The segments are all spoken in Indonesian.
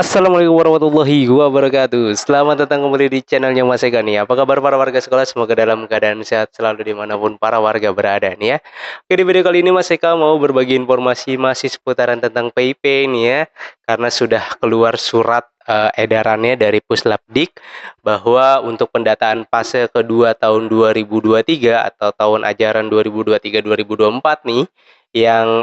Assalamualaikum warahmatullahi wabarakatuh. Selamat datang kembali di channelnya Mas Eka nih. Apa kabar para warga sekolah? Semoga dalam keadaan sehat selalu dimanapun para warga berada nih ya. Oke, di video kali ini Mas Eka mau berbagi informasi masih seputaran tentang PIP nih ya. Karena sudah keluar surat edarannya dari Puslapdik bahwa untuk pendataan fase kedua tahun 2023 atau tahun ajaran 2023-2024 nih yang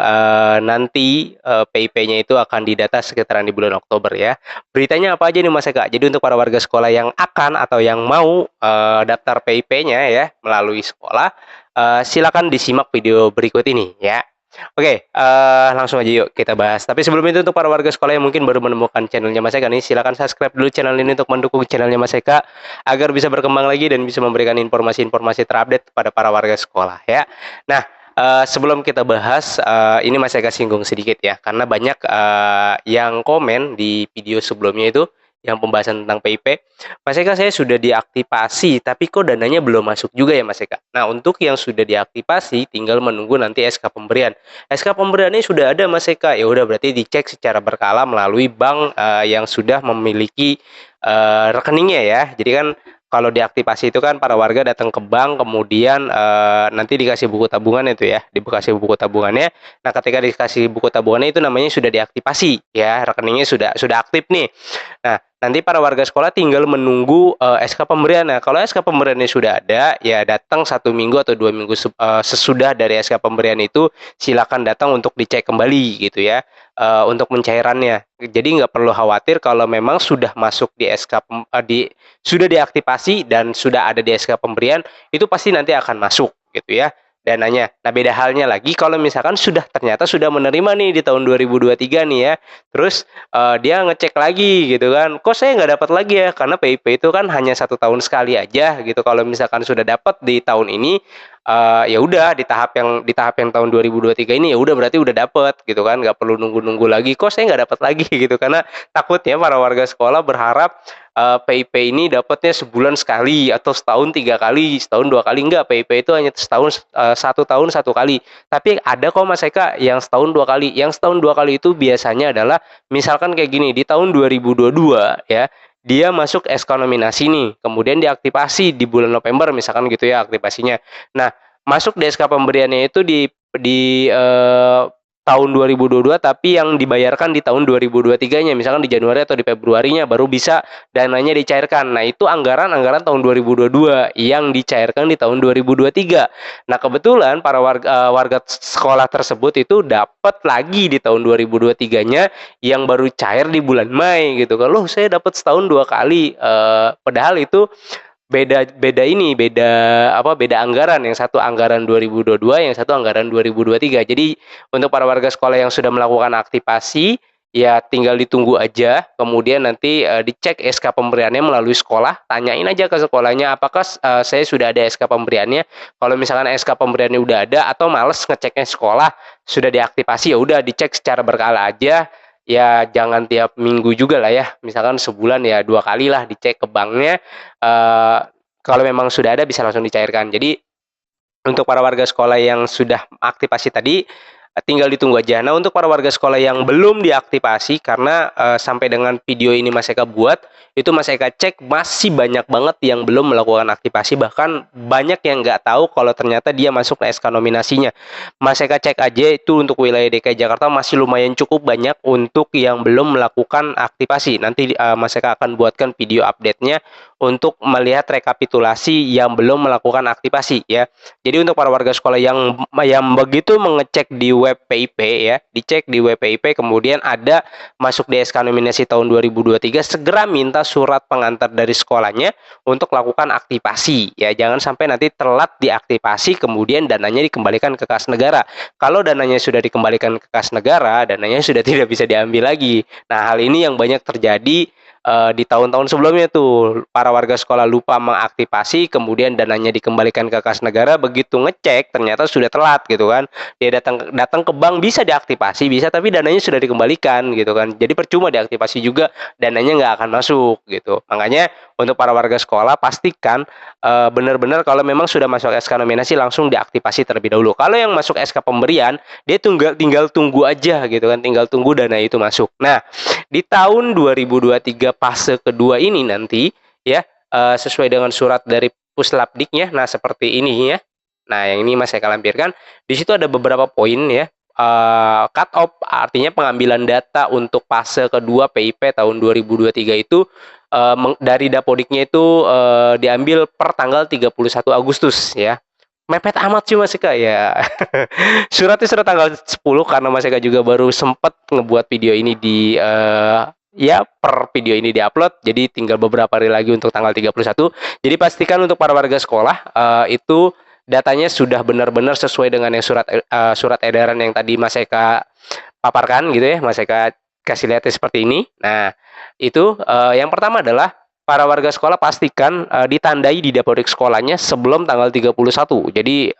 nanti PIP-nya itu akan didata sekitaran di bulan Oktober ya. Beritanya apa aja nih Mas Eka? Jadi untuk para warga sekolah yang akan atau yang mau daftar PIP-nya ya melalui sekolah, silakan disimak video berikut ini ya. Oke, langsung aja yuk kita bahas. Tapi sebelum itu untuk para warga sekolah yang mungkin baru menemukan channelnya Mas Eka nih, silakan subscribe dulu channel ini untuk mendukung channelnya Mas Eka agar bisa berkembang lagi dan bisa memberikan informasi-informasi terupdate kepada para warga sekolah ya. Nah, sebelum kita bahas, ini Mas Eka singgung sedikit ya, karena banyak yang komen di video sebelumnya itu yang pembahasan tentang PIP, Mas Eka saya sudah diaktifasi, tapi kok dananya belum masuk juga ya Mas Eka. Nah untuk yang sudah diaktifasi, tinggal menunggu nanti SK pemberian. SK pemberiannya sudah ada Mas Eka, ya udah berarti dicek secara berkala melalui bank yang sudah memiliki rekeningnya ya. Jadi kan kalau diaktifasi itu kan para warga datang ke bank, kemudian nanti dikasih buku tabungan itu ya, dikasih buku tabungannya. Nah, ketika dikasih buku tabungannya itu namanya sudah diaktifasi ya, rekeningnya sudah aktif nih. Nah, nanti para warga sekolah tinggal menunggu SK pemberian. Nah, kalau SK pemberiannya sudah ada, ya datang 1 minggu atau 2 minggu sesudah dari SK pemberian itu, silakan datang untuk dicek kembali gitu ya, untuk pencairannya. Jadi nggak perlu khawatir kalau memang sudah masuk di sudah diaktifasi dan sudah ada di SK pemberian, itu pasti nanti akan masuk gitu ya dananya. Nah, beda halnya lagi kalau misalkan ternyata sudah menerima nih di tahun 2023 nih ya. Terus dia ngecek lagi gitu kan, kok saya nggak dapat lagi ya? Karena PIP itu kan hanya 1 tahun sekali aja gitu. Kalau misalkan sudah dapat di tahun ini, ya udah di tahap yang tahun 2023 ini ya udah berarti udah dapet gitu kan, nggak perlu nunggu-nunggu lagi, kok saya nggak dapat lagi gitu. Karena takutnya para warga sekolah berharap PIP ini dapatnya sebulan sekali atau setahun 3 kali, setahun 2 kali. Enggak, PIP itu hanya setahun 1 tahun 1 kali. Tapi ada kok Mas Eka yang setahun 2 kali. Yang setahun 2 kali itu biasanya adalah misalkan kayak gini, di tahun 2022 ya, dia masuk SK nominasi nih, kemudian diaktifasi di bulan November misalkan gitu ya aktivasinya. Nah, masuk di SK pemberiannya itu di tahun 2022 tapi yang dibayarkan di tahun 2023-nya, misalkan di Januari atau di Februarinya baru bisa dananya dicairkan. Nah, itu anggaran tahun 2022 yang dicairkan di tahun 2023. Nah, kebetulan para warga sekolah tersebut itu dapat lagi di tahun 2023-nya yang baru cair di bulan Mei gitu. Kalau saya dapat setahun 2 kali, padahal itu beda anggaran, yang satu anggaran 2022, yang satu anggaran 2023. Jadi untuk para warga sekolah yang sudah melakukan aktivasi ya tinggal ditunggu aja, kemudian nanti dicek SK pemberiannya melalui sekolah, tanyain aja ke sekolahnya apakah saya sudah ada SK pemberiannya. Kalau misalkan SK pemberiannya udah ada atau males ngeceknya sekolah sudah diaktifasi, ya udah dicek secara berkala aja. Ya jangan tiap minggu juga lah ya, misalkan sebulan ya 2 kali lah dicek ke banknya. Kalau memang sudah ada bisa langsung dicairkan. Jadi untuk para warga sekolah yang sudah aktivasi tadi, tinggal ditunggu aja. Nah, untuk para warga sekolah yang belum diaktifasi, karena sampai dengan video ini Mas Eka buat, itu Mas Eka cek masih banyak banget yang belum melakukan aktivasi, bahkan banyak yang nggak tahu kalau ternyata dia masuk ke SK nominasinya. Mas Eka cek aja itu untuk wilayah DKI Jakarta masih lumayan cukup banyak untuk yang belum melakukan aktivasi. Nanti Mas Eka akan buatkan video update-nya untuk melihat rekapitulasi yang belum melakukan aktivasi ya. Jadi untuk para warga sekolah yang begitu mengecek di web PIP ya, dicek di web PIP kemudian ada masuk di SK nominasi tahun 2023, segera minta surat pengantar dari sekolahnya untuk lakukan aktivasi ya. Jangan sampai nanti telat diaktifasi kemudian dananya dikembalikan ke kas negara. Kalau dananya sudah dikembalikan ke kas negara, dananya sudah tidak bisa diambil lagi. Nah, hal ini yang banyak terjadi di tahun-tahun sebelumnya tuh para warga sekolah lupa mengaktifasi, kemudian dananya dikembalikan ke kas negara, begitu ngecek ternyata sudah telat gitu kan. Dia datang datang ke bank bisa diaktifasi, bisa tapi dananya sudah dikembalikan gitu kan. Jadi percuma diaktifasi juga, dananya nggak akan masuk gitu. Makanya untuk para warga sekolah pastikan benar-benar kalau memang sudah masuk SK nominasi langsung diaktifasi terlebih dahulu. Kalau yang masuk SK pemberian, dia tinggal tunggu aja gitu kan, tinggal tunggu dana itu masuk. Nah, di tahun 2023 fase kedua ini nanti ya sesuai dengan surat dari Puslapdiknya, nah seperti ini ya. Nah, yang ini Mas saya lampirkan. Di situ ada beberapa poin ya. Cut off artinya pengambilan data untuk fase kedua PIP tahun 2023 itu dari Dapodiknya itu diambil per tanggal 31 Agustus ya. Mepet amat sih Mas Eka ya. Suratnya sudah tanggal 10 karena Mas Eka juga baru sempat ngebuat video ini di ya per video ini diupload, jadi tinggal beberapa hari lagi untuk tanggal 31. Jadi pastikan untuk para warga sekolah itu datanya sudah benar-benar sesuai dengan yang surat edaran yang tadi Mas Eka paparkan gitu ya, Mas Eka kasih lihatnya seperti ini. Nah, itu yang pertama adalah para warga sekolah pastikan ditandai di dapodik sekolahnya sebelum tanggal 31. Jadi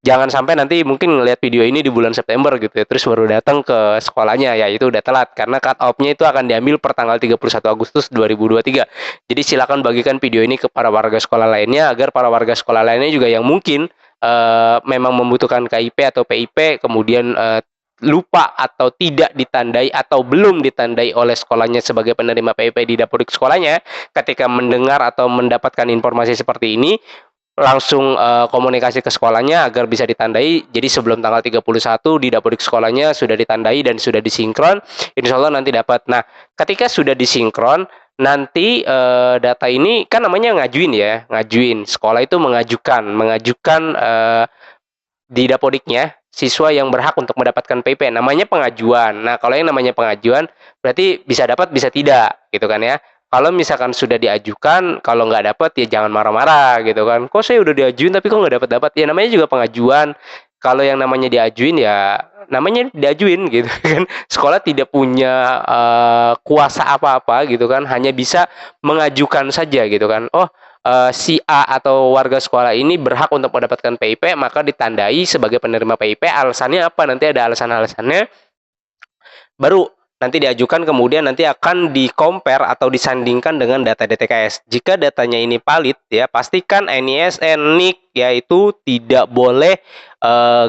jangan sampai nanti mungkin ngelihat video ini di bulan September gitu ya, terus baru datang ke sekolahnya, ya itu udah telat karena cut off-nya itu akan diambil per tanggal 31 Agustus 2023. Jadi silakan bagikan video ini ke para warga sekolah lainnya agar para warga sekolah lainnya juga yang mungkin memang membutuhkan KIP atau PIP kemudian lupa atau tidak ditandai atau belum ditandai oleh sekolahnya sebagai penerima PIP di dapodik sekolahnya, ketika mendengar atau mendapatkan informasi seperti ini langsung komunikasi ke sekolahnya agar bisa ditandai. Jadi sebelum tanggal 31 di dapodik sekolahnya sudah ditandai dan sudah disinkron, insya Allah nanti dapat. Nah, ketika sudah disinkron nanti data ini kan namanya ngajuin ya, ngajuin. Sekolah itu mengajukan di dapodiknya siswa yang berhak untuk mendapatkan PIP, namanya pengajuan. Nah, kalau yang namanya pengajuan berarti bisa dapat bisa tidak gitu kan ya. Kalau misalkan sudah diajukan, kalau nggak dapat ya jangan marah-marah gitu kan. Kok saya udah diajuin tapi kok nggak dapat-dapat? Ya namanya juga pengajuan. Kalau yang namanya diajuin ya namanya diajuin gitu kan. Sekolah tidak punya kuasa apa-apa gitu kan, hanya bisa mengajukan saja gitu kan. Oh, si A atau warga sekolah ini berhak untuk mendapatkan PIP, maka ditandai sebagai penerima PIP. Alasannya apa? Nanti ada alasan-alasannya. Baru nanti diajukan, kemudian nanti akan di-compare atau disandingkan dengan data DTKS. Jika datanya ini valid ya, pastikan NISN, NIK yaitu tidak boleh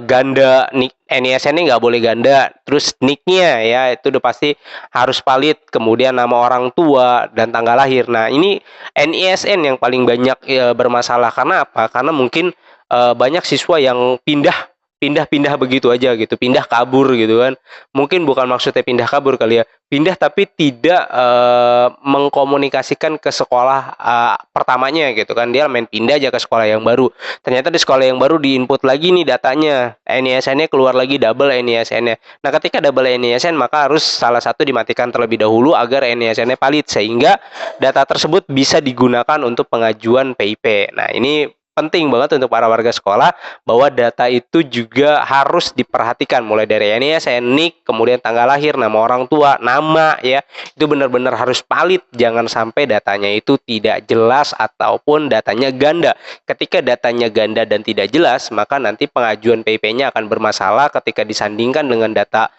ganda. NISN-nya nggak boleh ganda, terus NIK-nya ya itu udah pasti harus valid, kemudian nama orang tua dan tanggal lahir. Nah, ini NISN yang paling banyak bermasalah. Karena apa? Karena mungkin banyak siswa yang pindah begitu aja gitu, pindah kabur gitu kan. Mungkin bukan maksudnya pindah kabur kali ya, pindah tapi tidak mengkomunikasikan ke sekolah pertamanya gitu kan. Dia main pindah aja ke sekolah yang baru, ternyata di sekolah yang baru diinput lagi nih datanya, NISN-nya keluar lagi double NISN-nya. Nah, ketika double NISN maka harus salah satu dimatikan terlebih dahulu agar NISN-nya valid sehingga data tersebut bisa digunakan untuk pengajuan PIP. Nah, ini penting banget untuk para warga sekolah bahwa data itu juga harus diperhatikan, mulai dari NISN, NIK, kemudian tanggal lahir, nama orang tua, nama ya. Itu benar-benar harus valid, jangan sampai datanya itu tidak jelas ataupun datanya ganda. Ketika datanya ganda dan tidak jelas, maka nanti pengajuan PIP-nya akan bermasalah ketika disandingkan dengan data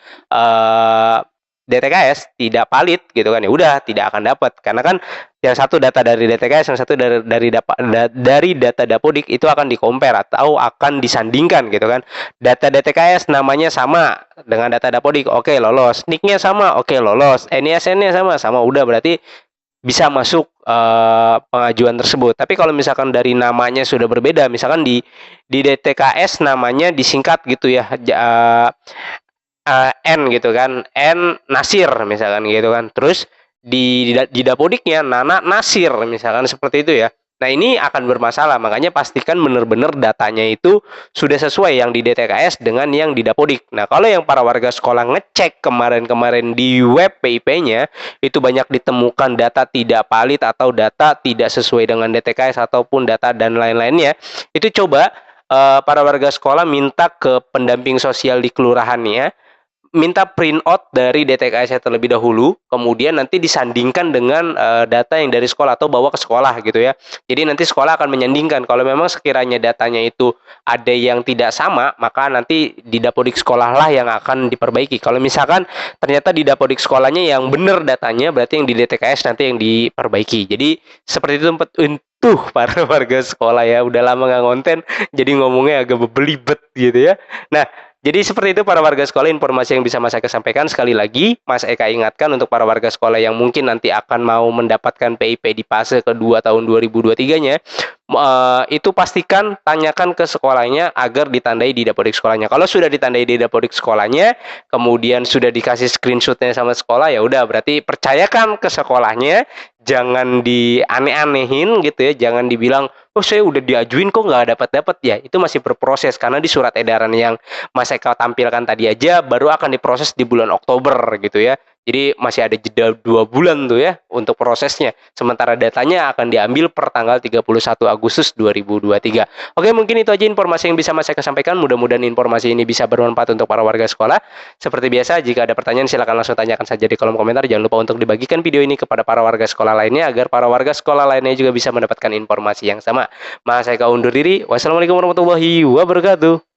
DTKS tidak valid gitu kan, ya udah tidak akan dapat, karena kan yang satu data dari DTKS, yang satu dari data Dapodik itu akan di-compare atau akan disandingkan gitu kan. Data DTKS namanya sama dengan data Dapodik, oke lolos. NIK-nya sama, oke lolos. NISN-nya sama, udah berarti bisa masuk pengajuan tersebut. Tapi kalau misalkan dari namanya sudah berbeda, misalkan di DTKS namanya disingkat gitu ya, N gitu kan, N Nasir misalkan gitu kan, terus di Dapodiknya Nana Nasir misalkan seperti itu ya. Nah, ini akan bermasalah, makanya pastikan benar-benar datanya itu sudah sesuai yang di DTKS dengan yang di Dapodik. Nah, kalau yang para warga sekolah ngecek kemarin-kemarin di web PIP-nya itu banyak ditemukan data tidak valid atau data tidak sesuai dengan DTKS ataupun data dan lain-lainnya, itu coba para warga sekolah minta ke pendamping sosial di kelurahannya minta print out dari DTKS terlebih dahulu, kemudian nanti disandingkan dengan data yang dari sekolah atau bawa ke sekolah gitu ya. Jadi nanti sekolah akan menyandingkan kalau memang sekiranya datanya itu ada yang tidak sama, maka nanti di dapodik sekolah lah yang akan diperbaiki. Kalau misalkan ternyata di dapodik sekolahnya yang benar datanya, berarti yang di DTKS nanti yang diperbaiki. Jadi seperti itu para warga sekolah ya, udah lama nggak ngonten, jadi ngomongnya agak belibet gitu ya. Nah, jadi seperti itu para warga sekolah informasi yang bisa Mas Eka sampaikan. Sekali lagi, Mas Eka ingatkan untuk para warga sekolah yang mungkin nanti akan mau mendapatkan PIP di fase kedua tahun 2023-nya, itu pastikan tanyakan ke sekolahnya agar ditandai di dapodik sekolahnya. Kalau sudah ditandai di dapodik sekolahnya, kemudian sudah dikasih screenshotnya sama sekolah, ya udah berarti percayakan ke sekolahnya, jangan dianeh-anehin gitu ya, jangan dibilang oh saya udah diajuin kok nggak dapat ya, itu masih berproses karena di surat edaran yang Mas Eka tampilkan tadi aja baru akan diproses di bulan Oktober gitu ya. Jadi masih ada jeda 2 bulan tuh ya untuk prosesnya. Sementara datanya akan diambil per tanggal 31 Agustus 2023. Oke, mungkin itu aja informasi yang bisa Mas Eka sampaikan. Mudah-mudahan informasi ini bisa bermanfaat untuk para warga sekolah. Seperti biasa, jika ada pertanyaan silakan langsung tanyakan saja di kolom komentar. Jangan lupa untuk dibagikan video ini kepada para warga sekolah lainnya agar para warga sekolah lainnya juga bisa mendapatkan informasi yang sama. Mas Eka undur diri. Wassalamualaikum warahmatullahi wabarakatuh.